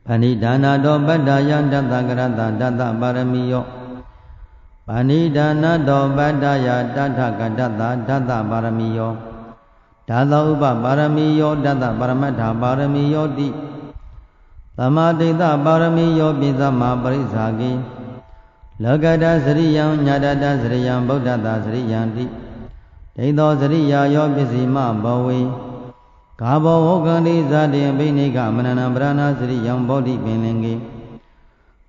ပါဏိဒါနာတောပတ္တယတတ္တကရတတတ္တပါရမီယောပါဏိဒါနာတောပတ္တယတတ္ထကတတ္တတတ္တပါရမီယောဒါသောဥပပါရမီယောတတ္တပရမတ္ထပါရမီယောတိသမတိတပါရမီယောပိသမပရိစ္ဆာကိလောကတစရိယံညာတတစရိယံဗုဒ္ဓတစရိယံတိဒိဋ္ဌောစရိယာယောပစ္စည်းမဘဝေကာဘောဝကံတိဇာတိဘိနိကမနနံပရဏစရိယံဗောဓိပင်လင်ကေ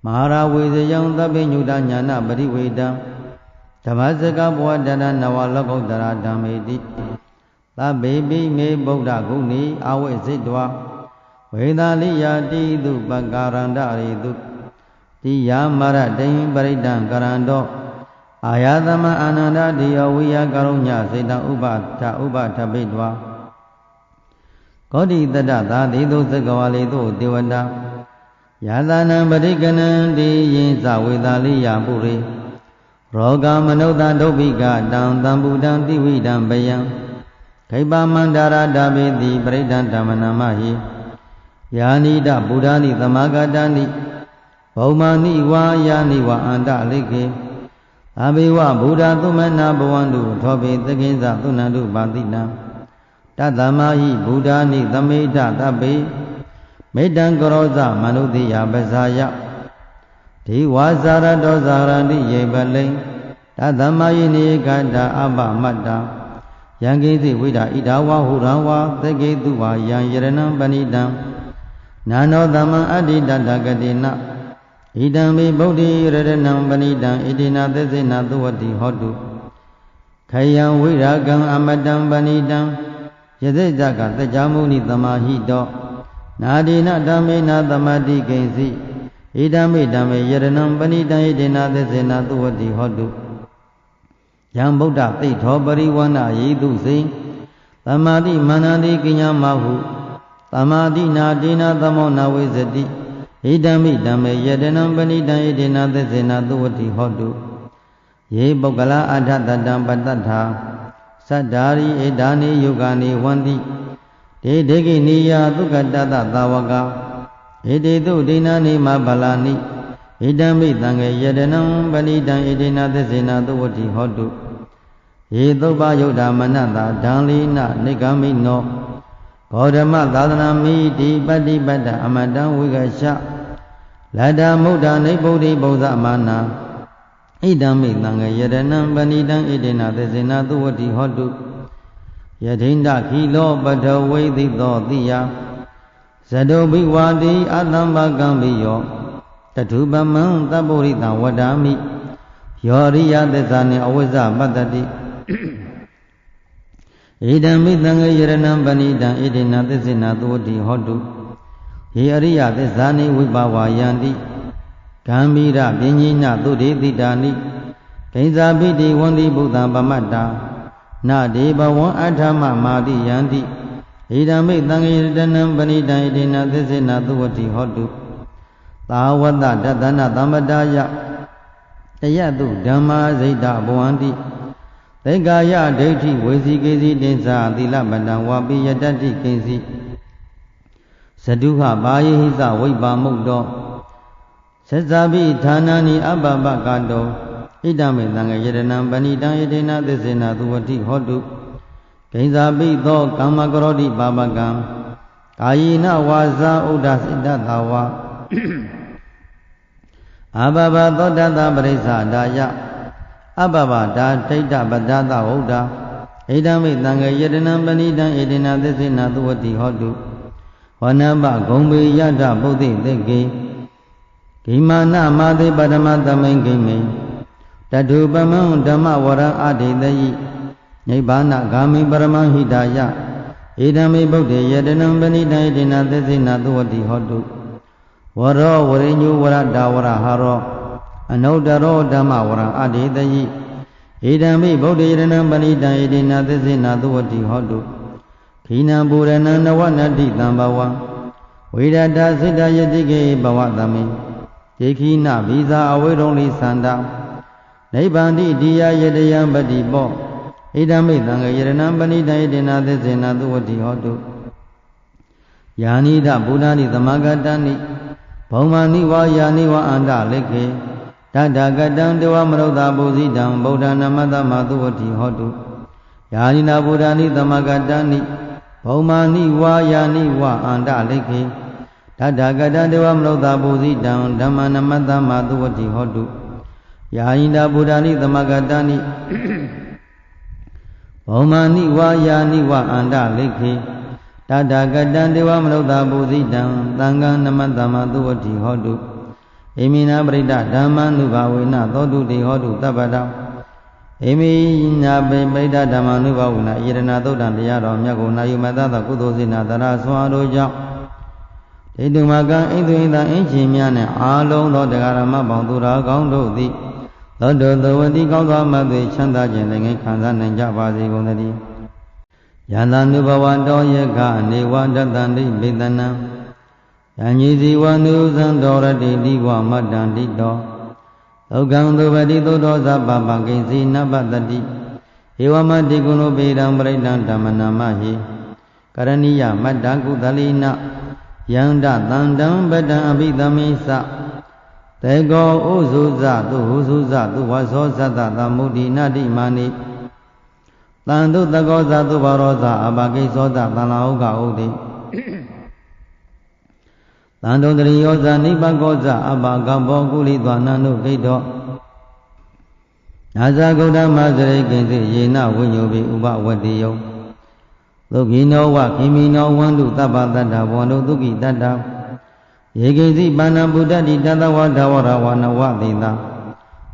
မဟာရာဝေဇယံသဗ္ဗညုတညာနာပရိဝေတံဓမ္မစကဘဝတရနဝလောကုတ္တရာဓမ္မေတိသဗ္ဗေပိမေဗုဒ္ဓဂုဏီအဝိဇိတဝဝေဒာလိယာတိတုပကာရန္တရေတုတိယမရတိံပရိဒံကရန္တောအာယသမအာနန္ဒတိယဝိယကရုညစေတံဥပထပိတဝါကောတိတတသာတိသုသကဝါလေသုဒေဝတာယာသနံပရိကနံတိယင်းဇဝေဒာလိယပုရိရောဂမနုဿဒုဗ္ဗိကတံသံဗုဒံတိဝိဒံပယံခိပမန္တရာဓဗေတိပရိဒံဓမ္မနာမဟိယာနိဒဗုဒ္ဓနိသမဂတနိဘௌမာနိဝါယာနိဝအန္တလိကေအဘိဝဗုဒ္ဓသုမနာဘဝန္တုထောပေသကိဉ္စသုဏန္တုပါတိနံတတ္တမဟိဗုဒ္ဓနိသမိဋ္ဌတပ္ပေမေတ္တံကရောဇမနုတိယပဇာယဒီဝါဇာရတောဇာရတိယေပလိံတတ္တမဟိနိကတအပမတ္တယံကိသိဝိဒဣဒဝဟုရံဝသကေတုဝါယံယရဏံပဏိတံနာနောသမံအတ္တိတတ္တကတိနဣဒံမိဗုဒ္ဓိရတနံပဏိတံဣတိနာသစ္စေနာသုဝတိဟောတုခယံဝိရာကံအမတံပဏိတံယသိဇကသကြမုနိသမာဟိတောနာဒီနဓမ္မေနသမတိကိဉ္စီဣဒံမိဓမ္မေယရဏံပဏိတံဣတိနာသစ္စေနာသုဝတိဟောတုယံဗုဒ္ဓသိထောပရိဝဏယေတုစိသမာတိမန္တန္တိကိညာမဟုသမာတိနာဒေနာသမောနာဝိဇတိဣဒံမိဓမ္မေယတနံပဏိတံဣတိနာသစ္စေနာသုဝတိဟောတုယေပုဂ္ဂလာအထတတံပတ္တထာသတ္တာရိဧဒါနိယုဂာနိဝန္တိဒေဒေကိနိယသုကတတသာဝကဧတေတုဒိနာနိမဗလာနိဣဒံမိသံဃေယတနံပဏိတံဣတိနာသစ္စေနာသုဝတိဟောတုယေသုပ္ပယုဒ္ဓမနတဒံလိနနိဂမိနောဂေါဓမသာသနာမိတိပတ္တိပတ္တအမတံဝိကရှလတ္တမုဒ္ဒနိဗ္ဗုဒ္ဓိဘုဇမာနာဣဒံမိသံဃေယတနံပဏိတံဣတိနာသစ္စေနာသုဝတိဟောတုယထိန္ဒခိလောပထဝိသိသောတိယဇတောဘိဝါတိအတံဘကံပိယောတထုပမံသဗ္ဗရိတံဝဒာမိယောရိယသစ္စာနှင့်အဝိဇ္ဇပတ္တတိဣဒံမိသံဃေယရဏံပဏိတံဣတိနာသစ္စေနာသုဝတိဟောတုဟေအရိယသစ္စာနှင့်ဝိပါဝါယန္တိဂံဗိရပညိနသုဒေတိတာနိကိဉ္စာပိတိဝန္တိဗုဒ္ဓံပမတ္တာနာဒေဘဝံအထမမာတိယန္တိဣဒံမိသံဃေယတနံပဏိတံဣတိနာသစ္စေနာသုဝတိဟောတုသာဝတ္တတတနာသမ္ပတာယတယတုဓမ္မာဇိတဘဝန္တိသေကာယဒိဋ္ဌိဝေစီကေစီတိသာသီလပတံဝါပိယတ္တိကိဉ္စီဇတုဟဘာယေဟိသဝိပါမုတ်တောသစ္စာပိဌာနာနိအပပကတောဣဒံမေသံဃေယတနံပဏိတံဣတိနာသစ္စေနာသုဝတိဟောတုကိဉ္စာပိသောကမ္မကရောတိပါပကံကာယေနဝါစာဥဒ္ဒစိတ္တသာဝအဘဘသောတတပရိစ္ဆာဒါယအဘဘဒါဒိဋ္ဌပဒသဟုတ်တာဣဒံမိသံဃေယတနံပဏိတံဣတိနာသစ္စေနာသုဝတိဟောတုဝနပဂုံပေယတပုဒ္ဓိသေကေဂိမာနမာတိပရမသမိန်ဂိမေတထုပမံဓမ္မဝရအဒိတယိနိဗ္ဗာနဂာမိပရမဟိတာယဣဒံမိဗုဒ္ဓေယတနံပဏိတံဣတိနာသစ္စေနာသုဝတိဟောတုဝရောဝရိညုဝရတာဝရဟာရောအနုတ္တရောဓမ္မဝရအဒိတယိဣဒံမိဗုဒ္ဓေယတနံပဏိတံဣတိနာသစ္စေနာသုဝတိဟောတုခိနံပူရဏံနဝနတ္တိတံဘဝံဝိရတစိတ္တယတိကေဘဝသမိယေခိနဗိဇာအဝိရုံလိသန္တာနိဗ္ဗန္တိဒီယယတယံပတိပောဣဒံမိသံဃေယရဏံပဏိတံဣတိနာသစ္စေနာသုဝတိဟောတုယာနိဒဗုဒ္ဓနိသမဂတ္တနိ ဘုံမာနိဝါယာနိဝါအန္တလိခေတတကတံတေဝမရုဒ္ဓပုဇိတံဗုဒ္ဓနာမတ္တမသုဝတိဟောတုယာနိနာဗုဒ္ဓနိသမဂတံနိဘုံမာနိဝါယာနိဝါအန္တလိခေတတကတံတေဝမရုဒ္ဓပုဇိတံဓမ္မနမတ္တမသုဝတိဟောတုယာနိနာဗုဒ္ဓနိသမဂတံနိဘုံမာနိဝါယာနိဝါအန္တလိခေတတကတံတေဝမရုဒ္ဓပုဇိတံသံဃာနမတ္တမသုဝတိဟောတုဣမိနာပရိဒဓမ္မနုဘာဝေနသောတုတိဟောတုတပ္ပတံဣမိနာပရိဒဓမ္မနုဘာဝေနဣရဏသုတ်တံတရားတော်မြတ်ကိုနာယုမတသောကုသိုလ်စေနာတရာဆွာတို့ကြောင့်ဒိဋ္ဌုမကံဣသုဟိတံအင်းချင်းများနဲ့အာလုံးသောတရားဓမ္မပေါင်းသူတော်ကောင်းတို့သည်သောတုသဝတိကောင်းသောမသွေချမ်းသာခြင်းလည်းငယ်ခံစားနိုင်ကြပါစေကုန်သတည်းယန္တနုဘဝတောယကနေဝတတန္တိမေတနံယံကြီးစီဝန္တုဇံတော်ရတိတိဝမတ္တန္တိတောသုကံသုပတိသုတောသဗ္ဗပကိဉ္စီနပတတိဧဝမတိကုဏုပေတံပရိဒံဓမ္မနာမဟိကရဏိယမတ္တကုသလိနယန္တတန္တံပတံအဘိသမိသတေကောဥစုဇသူဟုစုဇသူဝသောသတ္တသမုဒိနတိမာနိတန်တုတကောဇသူဘာရောဇအဘကိသောဇသံလာဥကဥတိတန်တုတရိယောဇနိပကောဇအဘကဘောကုလိသောနန္တုဂိတောနာဇဂုဒ္ဓမစရိကိဉ္စီယေနဝိညုပိဥပဝတ္တိယောသုခိနောဝခိမိနောဝန္တုတပ္ပတတ္တဝန္တုသုခိတတ္တယေကိဉ္စီပါဏံဗုဒ္ဓတိတတဝဓဝရဝနဝသေတာ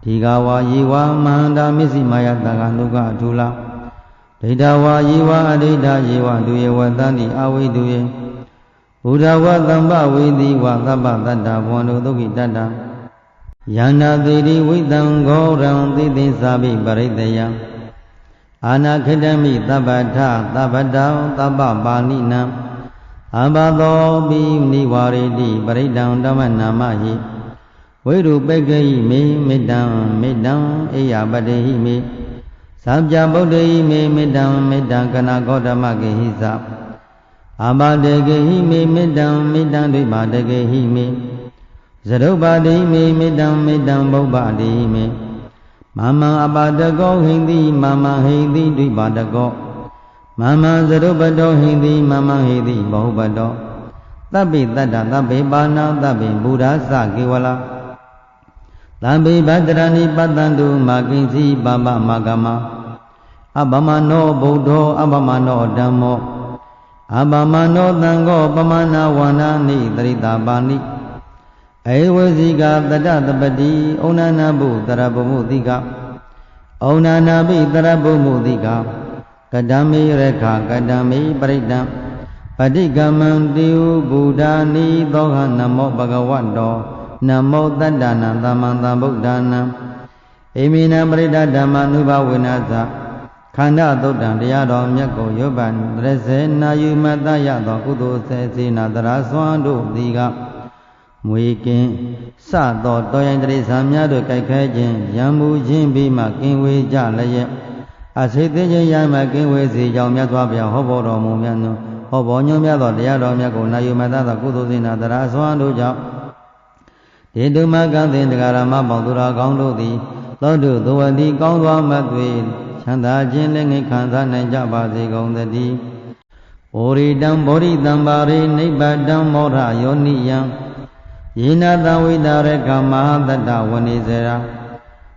ဒီဃဝါယေဝမဟန္တာမစ္စည်းမာယတံဃာနုကအထူလာဒိဋ္ဌဝါယေဝအဒိဋ္ဌယေဝဒုယေဝတန္တိအဝိတုယေဘုဒ္ဓဝသမ္ပဝေတိဝသဗ္ဗတတ္တဘဝန္တုသုခိတတ္တယန္နာတိတိဝိတံဂောရံသိသိသာပိပရိတယံအာနာခိတမိသဗ္ဗထသဗ္ဗတံသဗ္ဗပါဏိနံအဘသောပိနိဝရေတိပရိဒံဓမ္မနာမဟိဝိရုပိက္ခိမေမေတ္တံမေတ္တံအေယပတေဟိမေသဗ္ဗဗုဒ္ဓိမေမေတ္တံမေတ္တံကနာဂောဓမကေဟိသအာမတေကေဟိမေမေတ္တံမေတ္တံဒိဗ္ဗတေကေဟိမေဇရုပ္ပါတိမေမေတ္တံမေတ္တံဘုဗ္ဗတိမေမမံအပတကောဟိန္တိမမံဟိန္တိဒိဗ္ဗတကောမမံဇရုပတောဟိန္တိမမံဟိတိဘုဗ္ဗတောသဗ္ဗေတတ္တသဗ္ဗေပါဏံသဗ္ဗေဘုရားသကေဝလာသဗ္ဗေဗတ္တရဏိပတ္တန္တုမကိဉ္စီပပမဂမအပမနောဗုဒ္ဓောအပမနောဓမ္မောအပမနောသံဃောပမနာဝန္ဒာနိတရိတာပါဏိဧဝဇိကတတတပတိဩနနာဘုတရဘုမှုတိကဩနနာပိတရဘုမှုတိကကတမေရခကတမေပရိဒံပฏิကမံတိဟုဘုဒ္ဓာနိသောဟနမောဘဂဝတောနမောတတ္တနာသမ္မံသမ္ဗုဒ္ဓနာဣမိနပရိဒဓမ္မနုဘဝေနသခန္ဓာသုတ်တံတရားတော်မြတ်ကိုရွတ်ပန်တရစေနာယုမတရသောကုသိုလ်စေစေနာတရာစွမ်းတို့သည်ကမွေကင်းစသောတော်ရင်တရိစ္ဆာန်များတို့ကြိုက်ခဲခြင်းရံမှုခြင်းပြီးမှကင်းဝေးကြလျက်အစိတ်သိခြင်းရမှကင်းဝေးစေကြောင်းမြတ်စွာဘုရားဟောပေါ်တော်မူမြတ်သောဟောပေါ်ညွှန်မြတ်သောတရားတော်မြတ်ကိုနာယုမတသောကုသိုလ်စေနာတရာစွမ်းတို့ကြောင့်ဒေတုမကံသင်တရားဓမ္မပေါင်းသူတော်ကောင်းတို့သည်သောတုသဝတိကောင်းသောမသွေချမ်းသာခြင်းလည်းငြိခံစားနိုင်ကြပါစေကုန်သတည်း။ဩရိတံဗောဓိတံပါရိနိဗ္ဗတံမောရယောနိယံယေနတံဝိတာရကမဟာတတဝနေစေရာ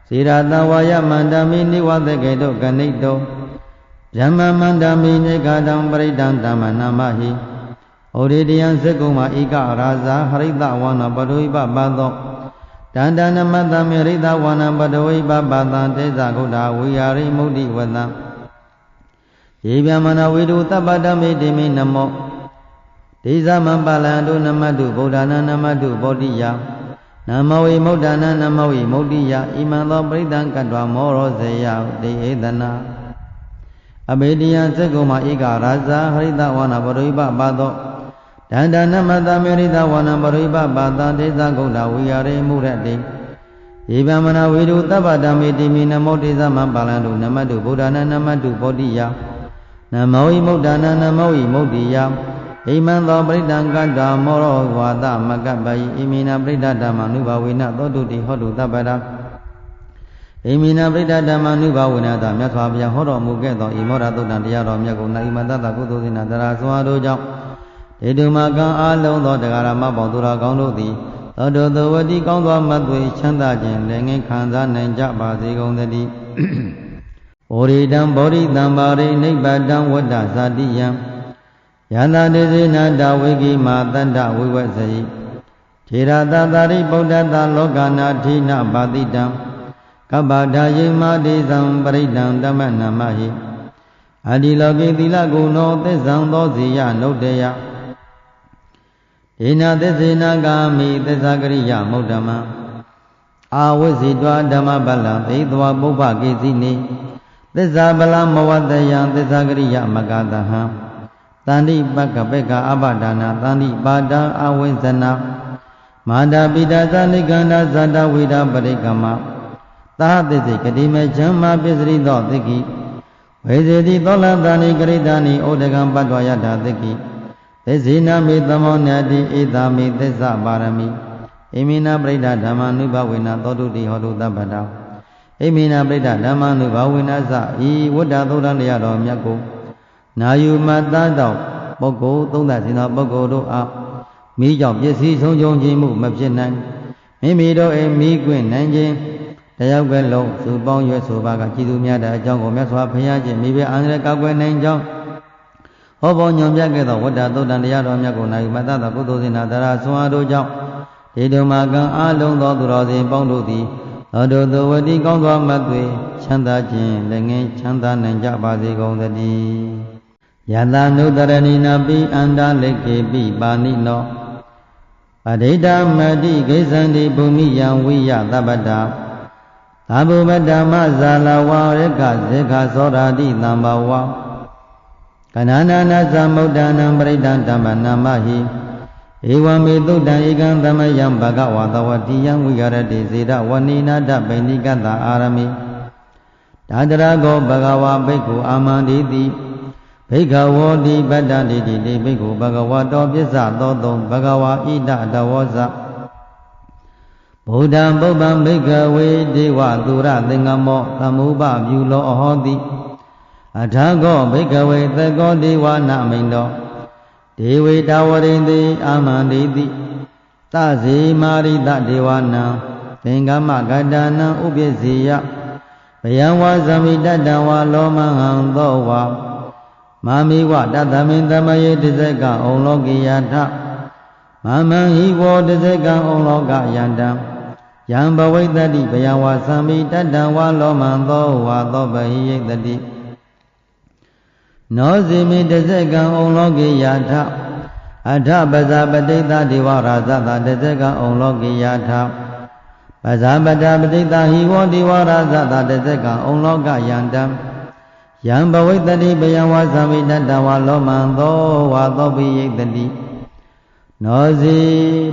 စေရတဝါယမန္တမိနိဝသကေတုကနိတောဓမ္မမန္တမိနေကတံပရိဒံဓမ္မနာမဟိဩရိတယံသက္ကုမဧကရာဇာဟရိတဝနပရိပပသောတန္တနမတမေရိတဝနပတဝိပပသံတေဇဂုဏဝိယာရိမုဒ္ဓိဝတံယေဗျမနဝိတုတပ္ပတမေတိမိနမောဒေဇမံပါလံတုနမတုဗုဒ္ဓနာနမတုဗောဓိယနမဝိမုဒ္ဒနာနမဝိမုဒ္ဓိယဣမံသောပရိသံကတ္တဝမောရောဇေယတေဧတနာအဘေတိယသက္ကုမဧကရာဇာဟရိတဝနပရိပပသောတန္တနမတမေရိတဝနပရိပပသံဒေဇဂုဏဝိယာရိမုရတေယေဗမနာဝိတုတပ္ပတမေတိမိနမောဒေဇမံပါလံတုနမတုဗုဒ္ဓနာနမတုဗောဓိယနမဝိမုဒ္ဒနာနမဝိမုဒ္ဓိယဣ ဣမံသောပရိဒံကတ္တမောရောဝါဒမကပ္ပယဣမိနာပရိဒဓမ္မနုဘဝေနသောတုတိဟောတုတပ္ပတာဣမိနာပရိဒဓမ္မနုဘဝေနသာမြတ်စွာဘုရားဟောတော်မူခဲ့သောဤမောရသုတ်တံတရားတော်မြတ်ကိုနာဣမတတကုသိုလ်စေနာတရားစွာတို့ကြောင့်ဒေတုမကံအားလုံးသောတရားရမပေါင်းသူတော်ကောင်းတို့သည်သောတုသဝတိကောင်းသောမတ်သွေချမ်းသာခြင်းလည်းငင်းခံစားနိုင်ကြပါစေကုန်သတည်းဩရိတံဗောဓိတံပါရိနိဗ္ဗတံဝတ္တဇာတိယံယန္တာဒေဇေနတဝိကိမာတန္တဝိဝဇ္ဇိထေရတသာရိဗုဒ္ဓတလောကနာထိနပါတိတံကပ္ပဒါယိမာတိသံပရိဒံဓမ္မနာမဟိအဒီလောကိသီလဂုဏောသစ္ဆံသောဇေယနုတ္တယဒေနသစ္စေနဂာမိသစ္စာကရိယမုဒ္ဓမံအာဝိဇ္ဇိတွာဓမ္မပလံသိသဝပုပ္ပကေစီနိသစ္စာပလံမဝတ္တယံသစ္စာကရိယမကတဟံတန္တိပကပေကအပဒါနာတန္တိပါဒံအဝိဇ္ဇနာမာတာပိတာသနိကန္ဓဇန္တဝိဒပရိကမသာသစ္စေကတိမေဇမ္မာပစ္စရိသောသိကိဝေစေတိသောလတန္တိကရိတာနိဩဒကံပတ္တဝယတာသိကိသစ္စေနမေသမောနတိဧတာမိသစ္စာပါရမိဣမိနာပရိဒဓမ္မနုဘဝေနသောတုတိဟောတုတပ္ပတာဣမိနာပရိဒဓမ္မနုဘဝေနသဤဝတ္တသုဒ္ဓတရားတော်မြတ်ကိုနာယူမတ္တတော်ပုဂ္ဂိုလ်သုံးသပ်စဉ်သောပုဂ္ဂိုလ်တို့အားမိကြောင့်ပစ္စည်းဆုံးရှုံးခြင်းမှုမဖြစ်နိုင်မိမိတို့၏မိကွင့်နိုင်ခြင်းတယောက်ကလုံးစုပေါင်းရွယ်ဆိုပါကကြည်သူများတဲ့အကြောင်းကိုမြတ်စွာဘုရားရှင်မိဘအန္တရာယ်ကောက်ွယ်နိုင်ကြောင်းဟောပေါ်ညွန်ပြခဲ့သောဝတ္တသုတ္တန်တရားတော်မြတ်ကိုနာယူမတ္တသောကုသိုလ်စေနာတရားဆွမ်းအားတို့ကြောင့်ဒေတုမာကံအားလုံးသောသူတော်စင်ပေါင်းတို့သည်သောတုသဝတိကောင်းသောမတ်တွေချမ်းသာခြင်းလည်းငင်းချမ်းသာနိုင်ကြပါစေကုန်သတည်းယတနုတရဏိနာပိအန္တလိကေပိပါဏိနောပဋိဋ္ဌမတိကိသန္တိဘုမိယံဝိယသဗ္ဗတာသဗ္ဗဗတ္တမဇာလဝရကဇေခသောရာတိသံဘဝကဏနာနာသမုဒ္ဒနာပရိဒံဓမ္မနာမဟိဧဝမေတုတံဧကံသမယံဘဂဝါသဝတိယံဝိရတိဇေဒဝနိနာတပိဏိကတအာရမိဒါတရာကောဘဂဝါဘိက္ခုအာမန္တိတိဘိက္ခဝောတိပတ္တတိတိတိဘိက္ခုဘဂဝါတောပစ္စသောသုံးဘဂဝါဣဒတဝောဇဗုဒ္ဓံပုပ္ပံဘိက္ခဝေဒေဝသူရသင်္ကမောသမုပပြုလောအဟောတိအထာကောဘိက္ခဝေသကောဒေဝနာမိန်တောဒေဝေတဝရိန္တိအာမန္တိတိသဇေမာရိတဒေဝနံသင်္ကမကတ္တနံဥပ္ပဇေယဘယံဝါဇမိတတံဝါလောမဟံသောဝါမာမိဝတတမိန်သမယေတဇကံဩလောကိယထမမံဟိဝောတဇကံဩလောကယန္တံယံဘဝိတ္တိဘယံဝါသမိတတံဝါလောမံသောဝါသောဘဟိယိတတိနောဇိမိတဇကံဩလောကိယထအထပဇာပတိတဒေဝရာဇတာတဇကံဩလောကိယထပဇာပတပတိတဟိဝောဒေဝရာဇတာတဇကံဩလောကယန္တံယံဘဝိတ္တိဘယံဝါသမိတတံဝါလောမံသောဝါသောဘိယိတတိနောဇိ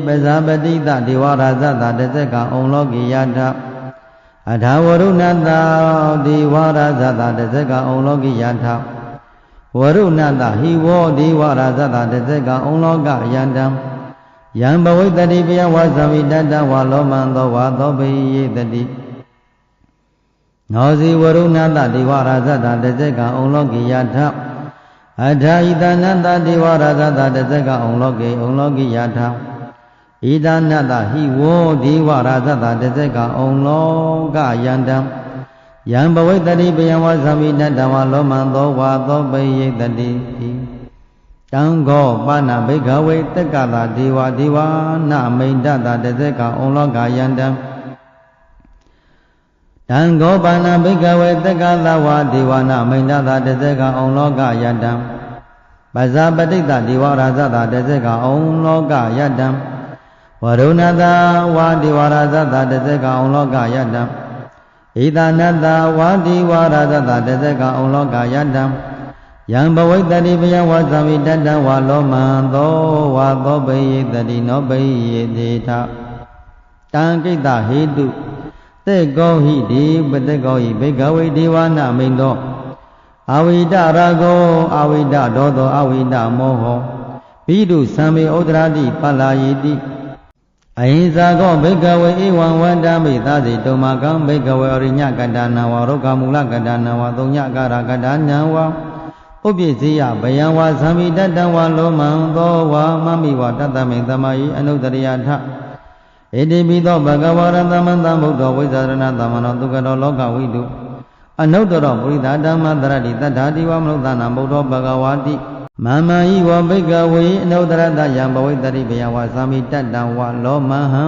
ပဇာပတိတဒေဝရာဇတာတဇကံဩလောကိယထအထာဝရုဏတဒေဝရာဇတာတဇကံဩလောကိယထဝရုဏတဟိဝောဒေဝရာဇတာတဇကံဩလောကယန္တံယံဘဝိတ္တိဘယံဝါသမိတတံဝါလောမံသောဝါသောဘိယိတတိနောဇိဝရုဏတဒေဝရာဇတာတဇကံဩလောကိယထအထာဣတနတဒေဝရာဇတာတဇကံဩလောကိယထဣတနတဟိဝောဒေဝရာဇတာတဇကံဩလောကယန္တံယံဘဝိတ္တိဘယံဝါသမိတတံဝါလောမံသောဝါသောဘိယိတတိတံဃောပါဏဘိက္ခဝေတက္ကတာဒေဝနာမိန်တတတဇကံဩလောကယန္တံတံဃောပါဏဘိက္ခဝေတက္ကတာဝါဒေဝနာမိန်တတတဇကံဩလောကယန္တံပဇာပတိတဒေဝရာဇတာတဇကံဩလောကယန္တံဝရုဏတဝါဒေဝရာဇတာတဇကံဩလောကယန္တံဣဒနတဝါဒီဝါရတတတဇကံဩလောကယတံယံဘဝိတ္တိဘယံဝါသမိတတံဝါလောမံသောဝါသောဘိယိတတိနောဘိယိတေထတံကိတ္တဟေတုသေကောဟိဒီပတေကောဟိဘိကဝေဒေဝနာမိန်သောအဝိဒရာဂောအဝိဒဒောသောအဝိဒမောဟောပိ ပိတုသံမေဩဒရာတိပလာယေတိအဟိဇာကောဘိကဝေဧဝံဝန္တမိသာစီတုမကံဘိကဝေအရိညကတ္တနာဝရုက္ခမူလကတ္တနာဝသုံးညကာရကတ္တနာဝဥပ္ပစ္စည်းယဘယံဝသံမိတတံဝလောမံသောဝမမိဝတတမိန်သမယိအနုတ္တရိယထဣတိပိသောဘဂဝရသမန္တဗုဒ္ဓဝိဇာရဏသမနောဒုက္ခတောလောကဝိတုအနုတ္တရောပုရိသဓမ္မတရတိတတ္ထာတိဝမနုဿနာဗုဒ္ဓဘဂဝါတိမမံဤဝဘိကဝေအနုတ္တရတယံဘဝိတ္တိဘယံဝသံမိတတံဝလောမဟံ